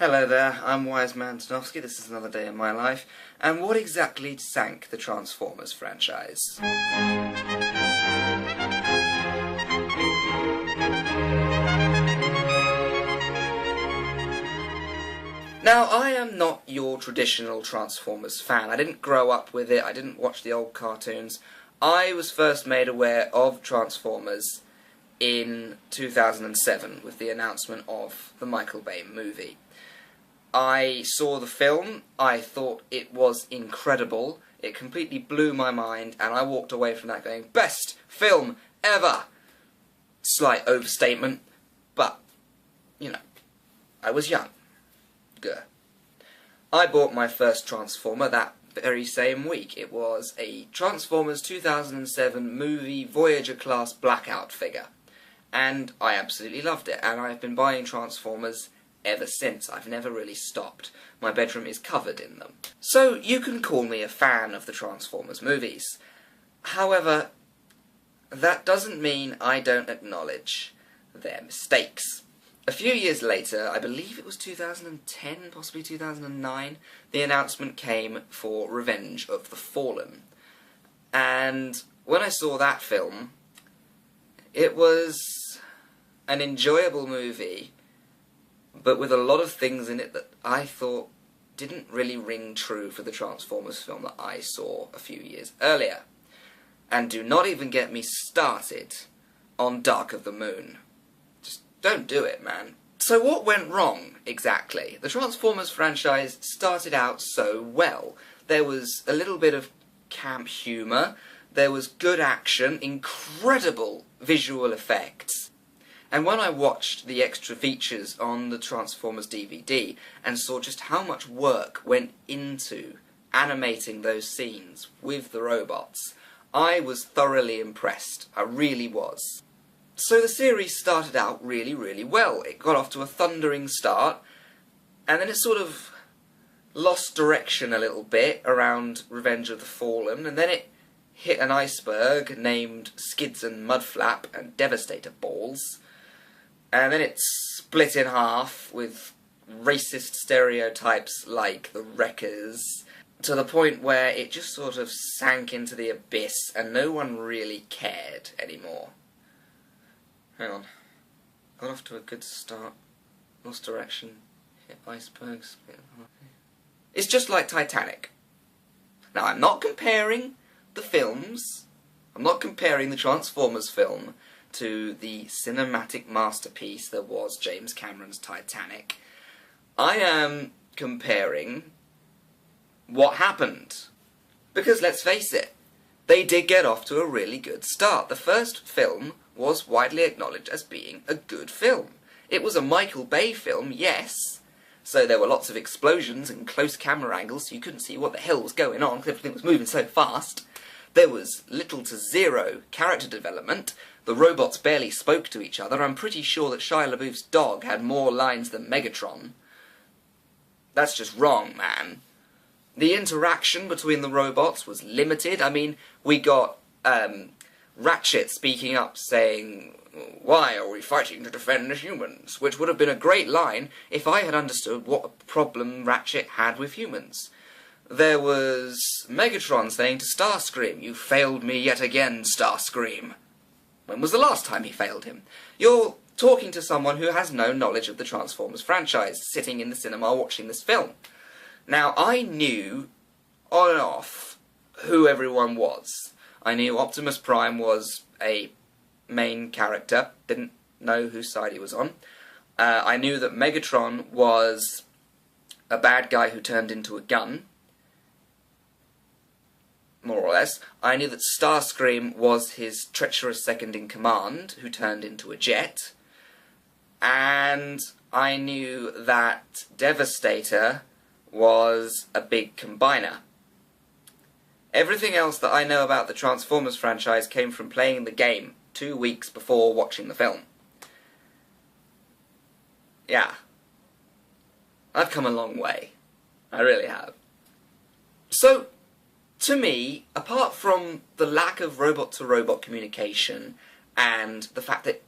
Hello there, I'm Wise Man Stanowski, this is another day in my life, and what exactly sank the Transformers franchise? Now, I am not your traditional Transformers fan. I didn't grow up with it, I didn't watch the old cartoons. I was first made aware of Transformers in 2007 with the announcement of the Michael Bay movie. I saw the film, I thought it was incredible, it completely blew my mind, and I walked away from that going, best film ever! Slight overstatement, but, you know, I was young. Gah. I bought my first Transformer that very same week. It was a Transformers 2007 movie Voyager class Blackout figure. And I absolutely loved it, and I've been buying Transformers ever since. I've never really stopped. My bedroom is covered in them. So you can call me a fan of the Transformers movies. However, that doesn't mean I don't acknowledge their mistakes. A few years later, I believe it was 2010, possibly 2009, the announcement came for Revenge of the Fallen. And when I saw that film, it was an enjoyable movie, but with a lot of things in it that I thought didn't really ring true for the Transformers film that I saw a few years earlier. And do not even get me started on Dark of the Moon. Just don't do it, man. So what went wrong, exactly? The Transformers franchise started out so well. There was a little bit of camp humour, there was good action, incredible visual effects. And when I watched the extra features on the Transformers DVD and saw just how much work went into animating those scenes with the robots, I was thoroughly impressed. I really was. So the series started out really, really well. It got off to a thundering start, and then it sort of lost direction a little bit around Revenge of the Fallen, and then it hit an iceberg named Skids and Mudflap and Devastator Balls. And then it split in half with racist stereotypes like the Wreckers, to the point where it just sort of sank into the abyss and no one really cared anymore. Hang on. Got off to a good start, lost direction, hit icebergs, split in half. It's just like Titanic. Now, I'm not comparing the films, I'm not comparing the Transformers film to the cinematic masterpiece that was James Cameron's Titanic. I am comparing what happened. Because let's face it, they did get off to a really good start. The first film was widely acknowledged as being a good film. It was a Michael Bay film, yes, so there were lots of explosions and close camera angles so you couldn't see what the hell was going on because everything was moving so fast. There was little to zero character development. The robots barely spoke to each other. I'm pretty sure that Shia LaBeouf's dog had more lines than Megatron. That's just wrong, man. The interaction between the robots was limited. I mean, we got Ratchet speaking up saying, "Why are we fighting to defend the humans?" Which would have been a great line if I had understood what problem Ratchet had with humans. There was Megatron saying to Starscream, "You failed me yet again, Starscream." When was the last time he failed him? You're talking to someone who has no knowledge of the Transformers franchise, sitting in the cinema watching this film. Now, I knew, on and off, who everyone was. I knew Optimus Prime was a main character, didn't know whose side he was on. I knew that Megatron was a bad guy who turned into a gun, more or less. I knew that Starscream was his treacherous second-in-command, who turned into a jet. And I knew that Devastator was a big combiner. Everything else that I know about the Transformers franchise came from playing the game 2 weeks before watching the film. Yeah. I've come a long way. I really have. So, to me, apart from the lack of robot-to-robot communication and the fact that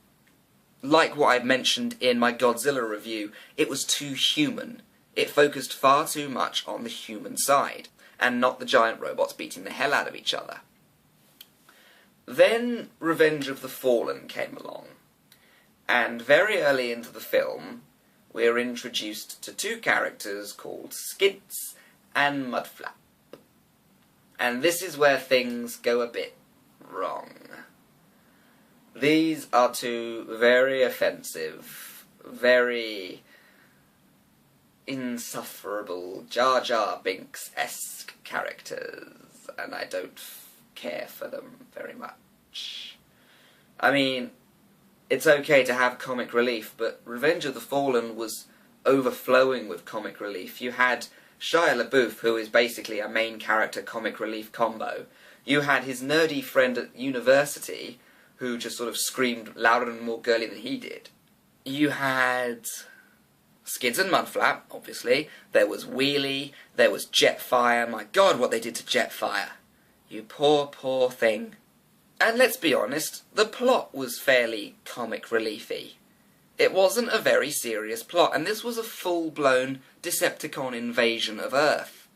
like what I've mentioned in my Godzilla review, it was too human. It focused far too much on the human side, and not the giant robots beating the hell out of each other. Then Revenge of the Fallen came along, and very early into the film, we're introduced to two characters called Skids and Mudflap. And this is where things go a bit wrong. These are two very offensive, very insufferable Jar Jar Binks-esque characters, and I don't care for them very much. I mean, it's okay to have comic relief, but Revenge of the Fallen was overflowing with comic relief. You had Shia LaBeouf, who is basically a main character comic relief combo. You had his nerdy friend at university, who just sort of screamed louder and more girly than he did. You had Skids and Mudflap, obviously. There was Wheelie, there was Jetfire. My God, what they did to Jetfire. You poor, poor thing. And let's be honest, the plot was fairly comic reliefy. It wasn't a very serious plot, and this was a full-blown Decepticon invasion of Earth.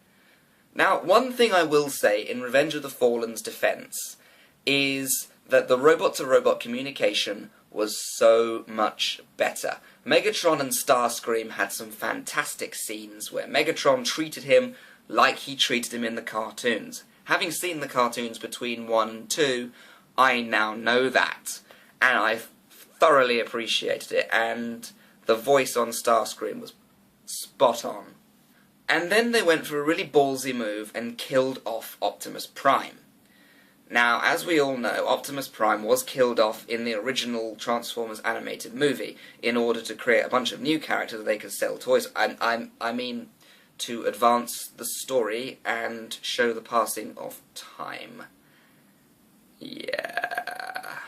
Now, one thing I will say in Revenge of the Fallen's defense is that the robot-to-robot communication was so much better. Megatron and Starscream had some fantastic scenes where Megatron treated him like he treated him in the cartoons. Having seen the cartoons between 1 and 2, I now know that, and I thoroughly appreciated it, and the voice on Starscream was spot on. And then they went for a really ballsy move and killed off Optimus Prime. Now, as we all know, Optimus Prime was killed off in the original Transformers animated movie in order to create a bunch of new characters that they could sell toys, and I mean to advance the story and show the passing of time. Yeah.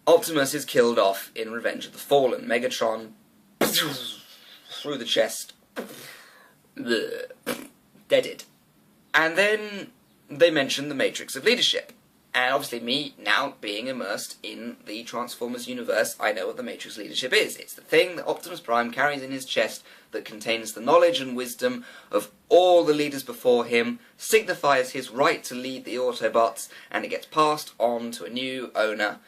Optimus is killed off in Revenge of the Fallen. Megatron through the chest. Deaded. And then they mention the Matrix of Leadership. And obviously me, now being immersed in the Transformers universe, I know what the Matrix of Leadership is. It's the thing that Optimus Prime carries in his chest that contains the knowledge and wisdom of all the leaders before him, signifies his right to lead the Autobots, and it gets passed on to a new owner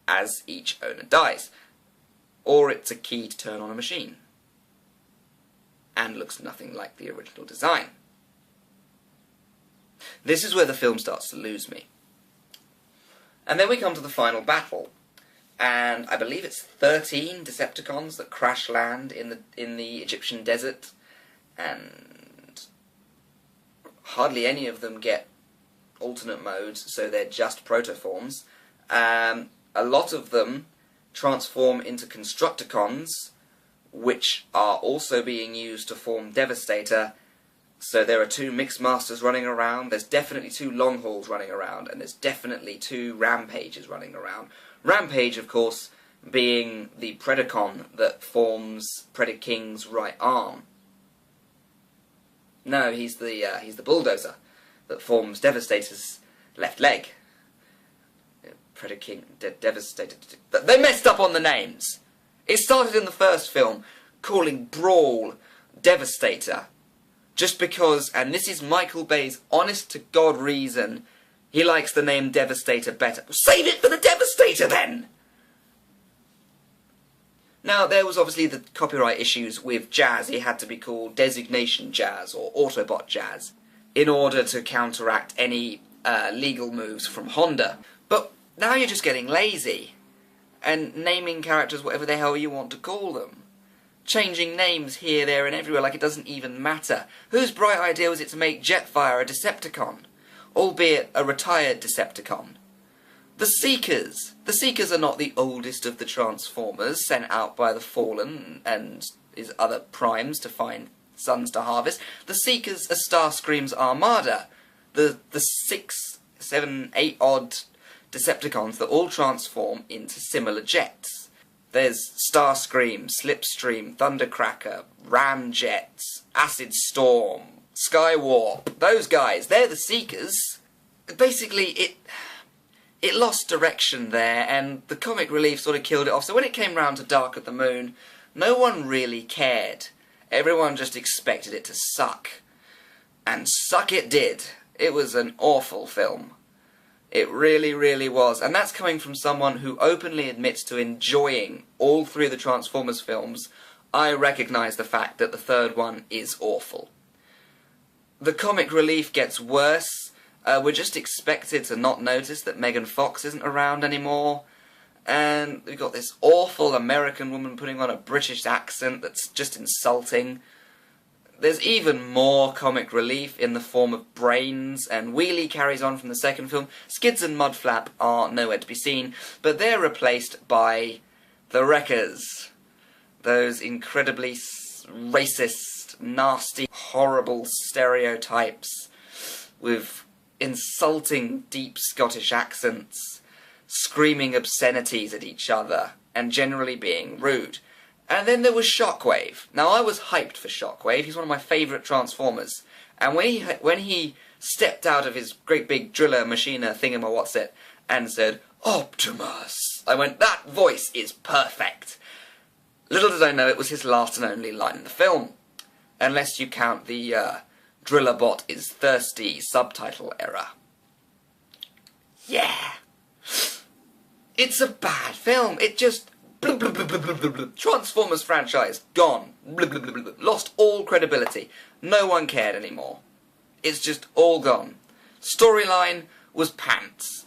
as each owner dies. Or it's a key to turn on a machine. And looks nothing like the original design. This is where the film starts to lose me. And then we come to the final battle, and I believe it's 13 Decepticons that crash land in the Egyptian desert, and hardly any of them get alternate modes, so they're just protoforms. A lot of them transform into Constructicons, which are also being used to form Devastator. So there are 2 Mixed Masters running around, there's definitely 2 Longhauls running around, and there's definitely 2 Rampages running around. Rampage, of course, being the Predacon that forms Predaking's right arm. No, he's the Bulldozer that forms Devastator's left leg. Predaking, Devastator... They messed up on the names! It started in the first film, calling Brawl Devastator. Just because, and this is Michael Bay's honest-to-God reason, he likes the name Devastator better. Save it for the Devastator, then! Now, there was obviously the copyright issues with Jazz. He had to be called Designation Jazz, or Autobot Jazz, in order to counteract any legal moves from Honda. But now you're just getting lazy, and naming characters whatever the hell you want to call them. Changing names here, there, and everywhere like it doesn't even matter. Whose bright idea was it to make Jetfire a Decepticon? Albeit a retired Decepticon. The Seekers. The Seekers are not the oldest of the Transformers, sent out by the Fallen and his other primes to find sons to harvest. The Seekers are Starscream's armada. The 6, 7, 8 odd Decepticons that all transform into similar jets. There's Starscream, Slipstream, Thundercracker, Ramjet, Acid Storm, Skywarp. Those guys, they're the Seekers. Basically, it lost direction there, and the comic relief sort of killed it off. So when it came round to Dark of the Moon, no one really cared. Everyone just expected it to suck. And suck it did. It was an awful film. It really, really was. And that's coming from someone who openly admits to enjoying all three of the Transformers films. I recognise the fact that the third one is awful. The comic relief gets worse. We're just expected to not notice that Megan Fox isn't around anymore. And we've got this awful American woman putting on a British accent that's just insulting. There's even more comic relief in the form of Brains, and Wheelie carries on from the second film. Skids and Mudflap are nowhere to be seen, but they're replaced by the Wreckers. Those incredibly racist, nasty, horrible stereotypes with insulting deep Scottish accents, screaming obscenities at each other, and generally being rude. And then there was Shockwave. Now, I was hyped for Shockwave. He's one of my favourite Transformers. And when he stepped out of his great big driller machiner thingamawhatsit and said, "Optimus," I went, that voice is perfect. Little did I know it was his last and only line in the film. Unless you count the Drillerbot is thirsty subtitle error. Yeah. It's a bad film. It just... Transformers franchise, gone. Lost all credibility. No one cared anymore. It's just all gone. Storyline was pants.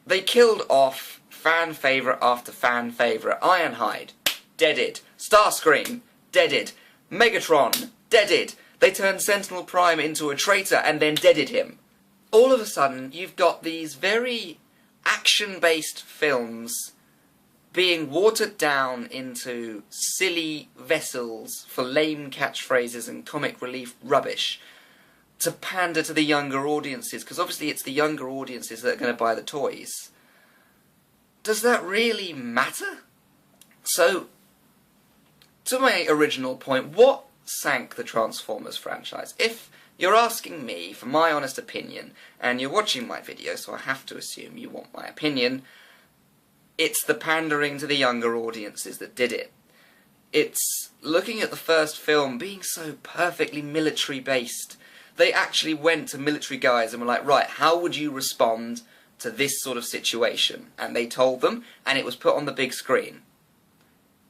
They killed off fan favourite after fan favourite. Ironhide, deaded. Starscream, deaded. Megatron, deaded. They turned Sentinel Prime into a traitor and then deaded him. All of a sudden, you've got these very action-based films being watered down into silly vessels for lame catchphrases and comic relief rubbish to pander to the younger audiences, because obviously it's the younger audiences that are going to buy the toys. Does that really matter? So, to my original point, what sank the Transformers franchise? If you're asking me for my honest opinion, and you're watching my video, so I have to assume you want my opinion, it's the pandering to the younger audiences that did it. It's looking at the first film being so perfectly military-based. They actually went to military guys and were like, right, how would you respond to this sort of situation? And they told them, and it was put on the big screen.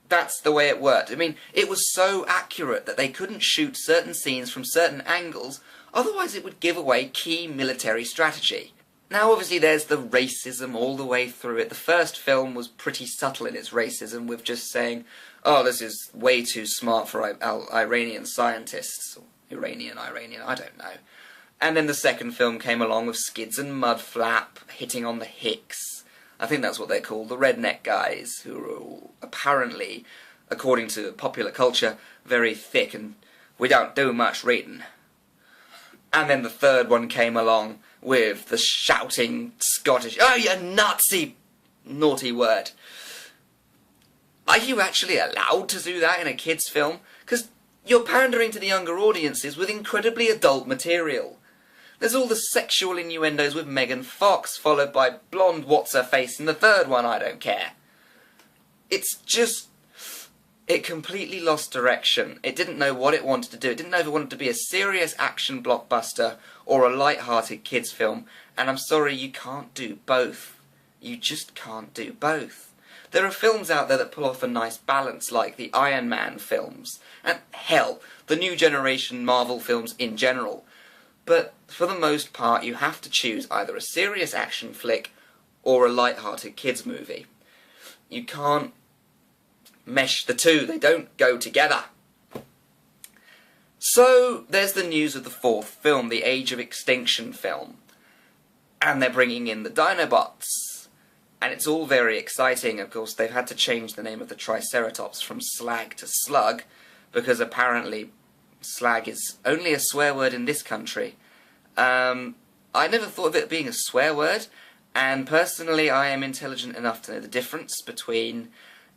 That's the way it worked. I mean, it was so accurate that they couldn't shoot certain scenes from certain angles, otherwise it would give away key military strategy. Now, obviously, there's the racism all the way through it. The first film was pretty subtle in its racism, with just saying, oh, this is way too smart for Iranian scientists. Or Iranian, I don't know. And then the second film came along with Skids and Mudflap hitting on the Hicks. I think that's what they're called, the redneck guys, who are all apparently, according to popular culture, very thick and we don't do much reading. And then the third one came along with the shouting Scottish, oh, you Nazi, naughty word. Are you actually allowed to do that in a kid's film? Because you're pandering to the younger audiences with incredibly adult material. There's all the sexual innuendos with Megan Fox, followed by blonde what's-her-face in the third one, I don't care. It's just... it completely lost direction. It didn't know what it wanted to do. It didn't know if it wanted to be a serious action blockbuster or a light-hearted kids film. And I'm sorry, you can't do both. You just can't do both. There are films out there that pull off a nice balance, like the Iron Man films. And hell, the new generation Marvel films in general. But for the most part, you have to choose either a serious action flick or a light-hearted kids movie. You can't mesh the two. They don't go together. So, there's the news of the fourth film, the Age of Extinction film. And they're bringing in the Dinobots. And it's all very exciting. Of course, they've had to change the name of the Triceratops from Slag to Slug, because apparently slag is only a swear word in this country. I never thought of it being a swear word, and personally I am intelligent enough to know the difference between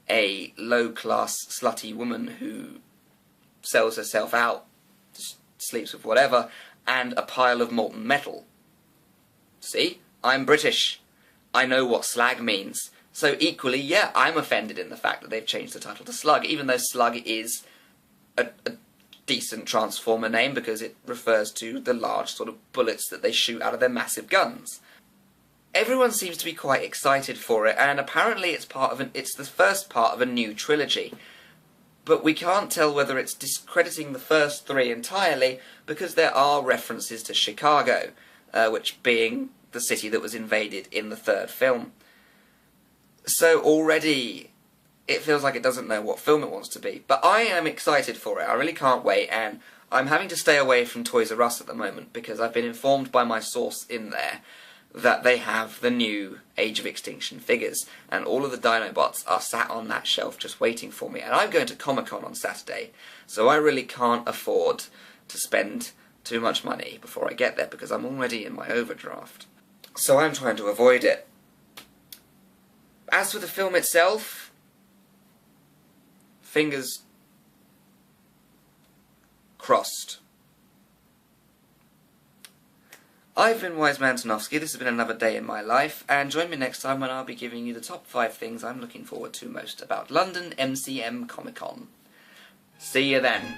a low-class slutty woman who sells herself out, just sleeps with whatever, and a pile of molten metal. See? I'm British. I know what slag means. So equally, yeah, I'm offended in the fact that they've changed the title to Slug, even though Slug is a decent Transformer name because it refers to the large sort of bullets that they shoot out of their massive guns. Everyone seems to be quite excited for it, and apparently it's the first part of a new trilogy. But we can't tell whether it's discrediting the first three entirely, because there are references to Chicago, which being the city that was invaded in the third film. So already it feels like it doesn't know what film it wants to be. But I am excited for it, I really can't wait, and I'm having to stay away from Toys R Us at the moment, because I've been informed by my source in there that they have the new Age of Extinction figures, and all of the Dinobots are sat on that shelf just waiting for me. And I'm going to Comic-Con on Saturday, so I really can't afford to spend too much money before I get there, because I'm already in my overdraft. So I'm trying to avoid it. As for the film itself, fingers crossed. I've been Wiseman Tanofsky, this has been another day in my life, and join me next time when I'll be giving you the top 5 things I'm looking forward to most about London MCM Comic Con. See you then.